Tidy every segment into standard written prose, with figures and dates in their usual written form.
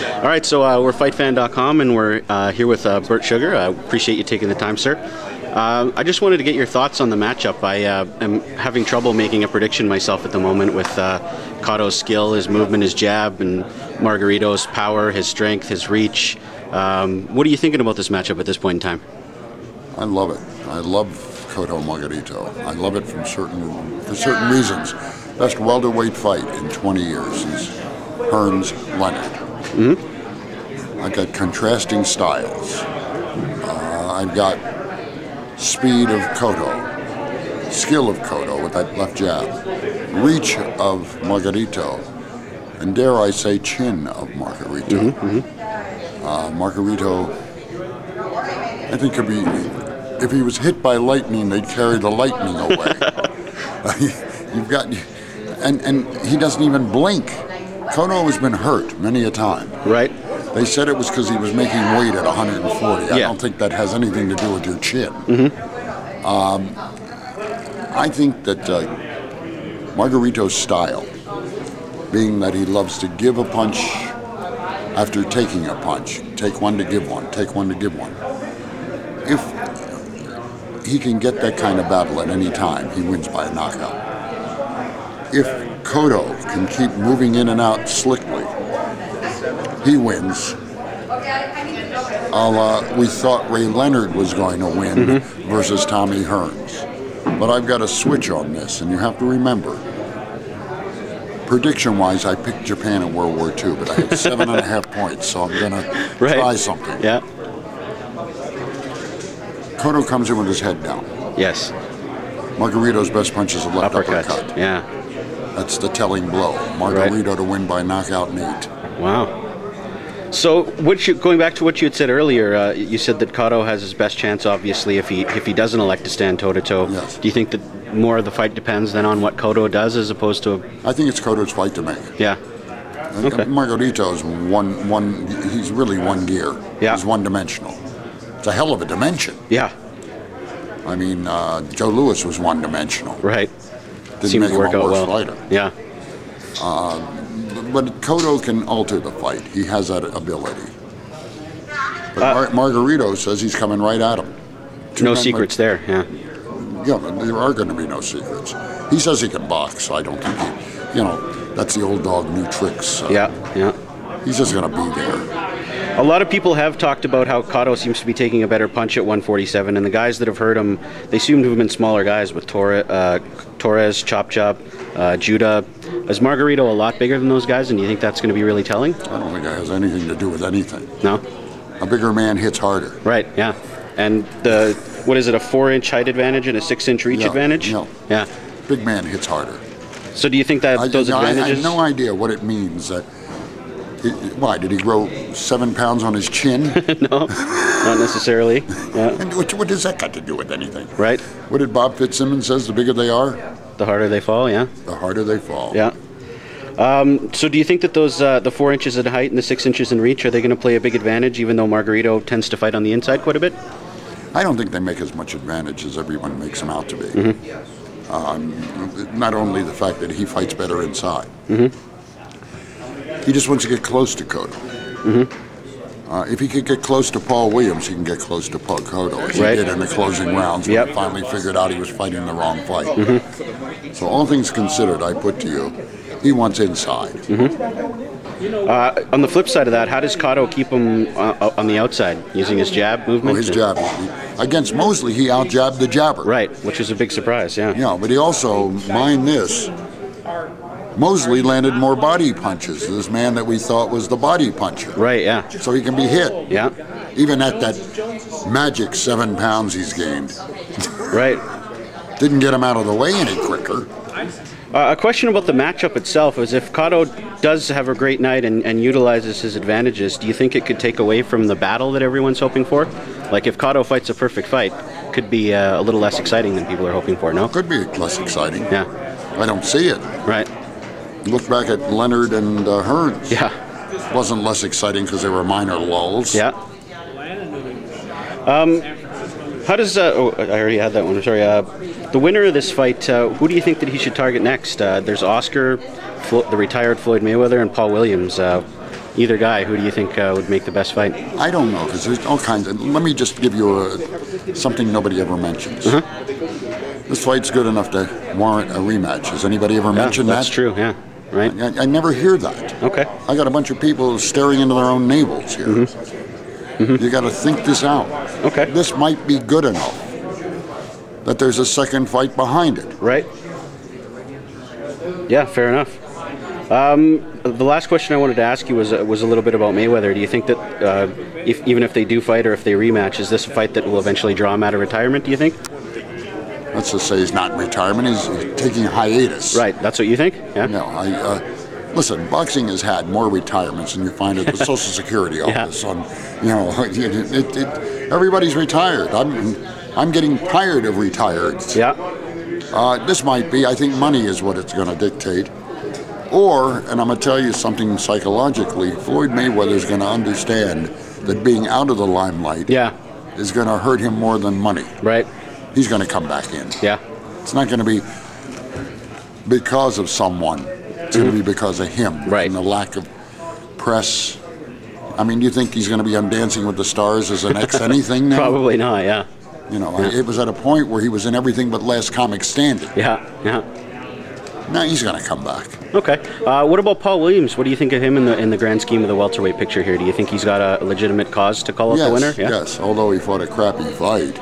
All right, so we're FightFan.com, and we're here with Bert Sugar. I appreciate you taking the time, sir. I just wanted to get your thoughts on the matchup. I am having trouble making a prediction myself at the moment with Cotto's skill, his movement, his jab, and Margarito's power, his strength, his reach. What are you thinking about this matchup at this point in time? I love it. I love Cotto Margarito. I love it for certain reasons. Best welterweight fight in 20 years is Hearns Leonard. Mm-hmm. I've got contrasting styles. I've got speed of Cotto, skill of Cotto with that left jab, reach of Margarito, and dare I say chin of Margarito. Mm-hmm. Mm-hmm. Margarito, I think could be, if he was hit by lightning, they'd carry the lightning away. You've got, and he doesn't even blink. Cotto has been hurt many a time. Right. They said it was because he was making weight at 140. I don't think that has anything to do with your chin. Mm-hmm. I think that Margarito's style, being that he loves to give a punch after taking a punch, take one to give one, take one to give one. If he can get that kind of battle at any time, he wins by a knockout. If Cotto can keep moving in and out slickly, he wins. We thought Ray Leonard was going to win versus Tommy Hearns. But I've got a switch on this, and you have to remember, prediction-wise, I picked Japan in World War II, but I had 7.5 points, so I'm going to try something. Yeah. Cotto comes in with his head down. Yes. Margarito's best punch is a left uppercut. Yeah. That's the telling blow. Margarito to win by knockout in 8. Wow. So, going back to what you had said earlier, you said that Cotto has his best chance, obviously, if he doesn't elect to stand toe-to-toe. Yes. Do you think that more of the fight depends then on what Cotto does as opposed to... I think it's Cotto's fight to make. Yeah. Okay. Margarito's he's really one gear. Yeah. He's one-dimensional. It's a hell of a dimension. Yeah. I mean, Joe Louis was one-dimensional. Right. Didn't Seems make to work him a out worse well. fighter. Yeah. But Cotto can alter the fight. He has that ability. But Margarito says he's coming right at him. No secrets there, yeah. Yeah, there are going to be no secrets. He says he can box. I don't think he, that's the old dog, new tricks. Yeah. He's just going to be there. A lot of people have talked about how Cotto seems to be taking a better punch at 147, and the guys that have heard him, they seem to have been smaller guys with Torres, Chop, Judah. Is Margarito a lot bigger than those guys, and do you think that's going to be really telling? I don't think it has anything to do with anything. No? A bigger man hits harder. Right, yeah. And what is it, a 4-inch height advantage and a 6-inch reach advantage? No. Yeah. Big man hits harder. So do you think that those advantages... I have no idea what it means. Why, did he grow 7 pounds on his chin? No, not necessarily. Yeah. And what does that got to do with anything? Right. What did Bob Fitzsimmons says, the bigger they are? The harder they fall, yeah. The harder they fall. Yeah. So do you think that those the 4 inches in height and the 6 inches in reach, are they going to play a big advantage, even though Margarito tends to fight on the inside quite a bit? I don't think they make as much advantage as everyone makes them out to be. Mm-hmm. Not only the fact that he fights better inside. Mm-hmm. He just wants to get close to Cotto. Mm-hmm. If he could get close to Paul Williams, he can get close to Cotto, as he did in the closing rounds when he finally figured out he was fighting the wrong fight. Mm-hmm. So all things considered, I put to you, he wants inside. Mm-hmm. On the flip side of that, how does Cotto keep him on the outside, using his jab movement? His jab. Against Mosley, he out-jabbed the jabber. Right, which is a big surprise, yeah. Yeah, but he also, mind this, Mosley landed more body punches. This man that we thought was the body puncher. Right, yeah. So he can be hit. Yeah. Even at that magic 7 pounds he's gained. Right. Didn't get him out of the way any quicker. A question about the matchup itself is, if Cotto does have a great night and utilizes his advantages, do you think it could take away from the battle that everyone's hoping for? Like, if Cotto fights a perfect fight, could be a little less exciting than people are hoping for, no? Could be less exciting. Yeah. I don't see it. Right. Look back at Leonard and Hearns. Yeah. Wasn't less exciting because they were minor lulls. Yeah. How does... oh, I already had that one. Sorry. The winner of this fight, who do you think that he should target next? There's Oscar, the retired Floyd Mayweather, and Paul Williams. either guy, who do you think would make the best fight? I don't know, because there's all kinds of... Let me just give you something nobody ever mentions. This fight's good enough to warrant a rematch. Has anybody ever mentioned that? That's true, yeah. Right. I never hear that. Okay. I got a bunch of people staring into their own navels here. You got to think this out. Okay. This might be good enough that there's a second fight behind it. Right. Yeah, fair enough. The last question I wanted to ask you was a little bit about Mayweather. Do you think that even if they do fight or if they rematch, is this a fight that will eventually draw him out of retirement, do you think? Let's just say he's not in retirement. He's taking a hiatus. Right. That's what you think? Yeah. No, listen, boxing has had more retirements than you find at the Social Security office. Everybody's retired. I'm getting tired of retired. Yeah. This might be, I think money is what it's going to dictate. Or, and I'm going to tell you something psychologically, Floyd Mayweather's going to understand that being out of the limelight is going to hurt him more than money. Right. He's going to come back in. Yeah. It's not going to be because of someone. It's going to be because of him. Right. And the lack of press. I mean, do you think he's going to be on Dancing with the Stars as an ex-anything now? Probably not, yeah. You know, it was at a point where he was in everything but Last Comic Standing. Yeah, yeah. Now he's going to come back. Okay. What about Paul Williams? What do you think of him in the grand scheme of the welterweight picture here? Do you think he's got a legitimate cause to call out the winner? Yeah? Yes, although he fought a crappy fight.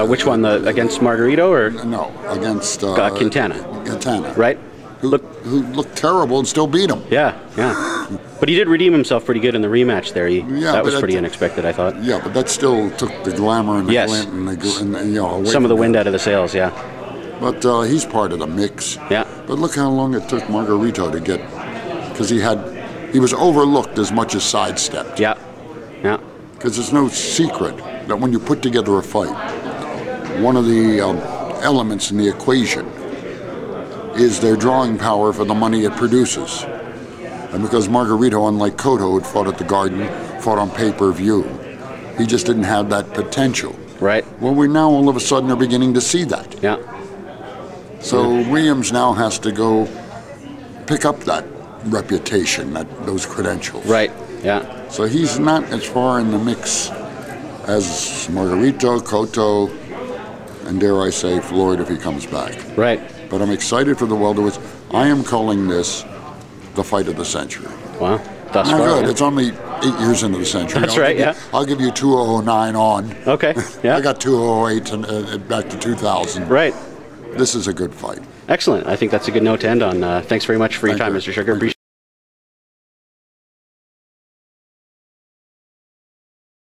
Which one? Against Margarito or? No, against Quintana. Quintana. Right. Who looked terrible and still beat him. Yeah, yeah. But he did redeem himself pretty good in the rematch there. That was pretty unexpected, I thought. Yeah, but that still took the glamour and the glint and away some of the wind out of the sails, yeah. But he's part of the mix. Yeah. But look how long it took Margarito to get, because he was overlooked as much as sidestepped. Yeah, yeah. Because it's no secret that when you put together a fight, one of the elements in the equation is their drawing power for the money it produces. And because Margarito, unlike Cotto, had fought at the Garden, fought on pay-per-view, he just didn't have that potential. Right. Well, we now all of a sudden are beginning to see that. Yeah. So Williams now has to go pick up that reputation, those credentials. Right, yeah. So he's not as far in the mix as Margarito, Cotto, and dare I say Floyd if he comes back. Right. But I'm excited for the welterweights. I am calling this the fight of the century. Wow. Thus Not far, good. yeah. It's only 8 years into the century. That's right, yeah. I'll give you 2009 on. Okay, yeah. I got 2008 and back to 2000. Right. This is a good fight. Excellent. I think that's a good note to end on. Thanks very much for your time, Mr. Sugar. Appreciate it.